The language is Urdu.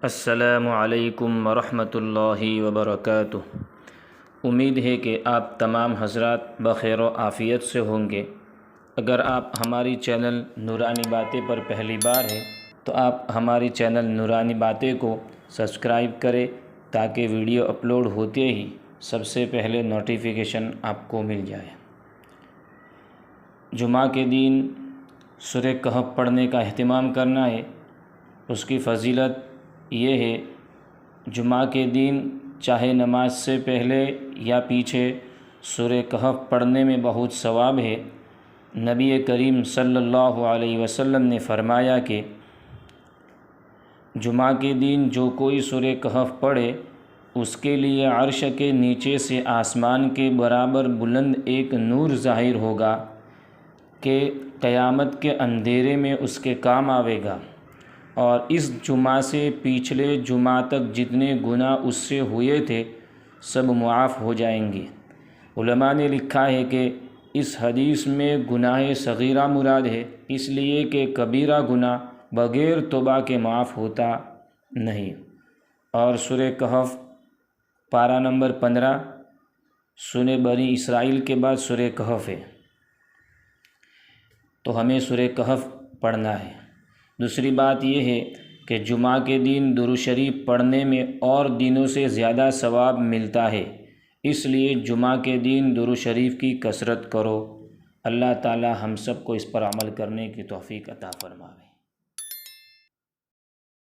السلام علیکم ورحمۃ اللہ وبرکاتہ۔ امید ہے کہ آپ تمام حضرات بخیر و عافیت سے ہوں گے۔ اگر آپ ہماری چینل نورانی باتیں پر پہلی بار ہیں تو آپ ہماری چینل نورانی باتیں کو سبسکرائب کریں تاکہ ویڈیو اپلوڈ ہوتے ہی سب سے پہلے نوٹیفیکیشن آپ کو مل جائے۔ جمعہ کے دن سورہ کہف پڑھنے کا اہتمام کرنا ہے۔ اس کی فضیلت یہ ہے، جمعہ کے دن چاہے نماز سے پہلے یا پیچھے سورہ کہف پڑھنے میں بہت ثواب ہے۔ نبی کریم صلی اللہ علیہ وسلم نے فرمایا کہ جمعہ کے دن جو کوئی سورہ کہف پڑھے اس کے لیے عرش کے نیچے سے آسمان کے برابر بلند ایک نور ظاہر ہوگا کہ قیامت کے اندھیرے میں اس کے کام آئے گا، اور اس جمعہ سے پچھلے جمعہ تک جتنے گناہ اس سے ہوئے تھے سب معاف ہو جائیں گے۔ علماء نے لکھا ہے کہ اس حدیث میں گناہ صغیرہ مراد ہے، اس لیے کہ کبیرہ گناہ بغیر توبہ کے معاف ہوتا نہیں۔ اور سورہ کہف پارہ نمبر 15 سورہ بنی اسرائیل کے بعد سورہ کہف ہے، تو ہمیں سورہ کہف پڑھنا ہے۔ دوسری بات یہ ہے کہ جمعہ کے دن درود شریف پڑھنے میں اور دنوں سے زیادہ ثواب ملتا ہے، اس لیے جمعہ کے دن درود شریف کی کثرت کرو۔ اللہ تعالی ہم سب کو اس پر عمل کرنے کی توفیق عطا فرمائے۔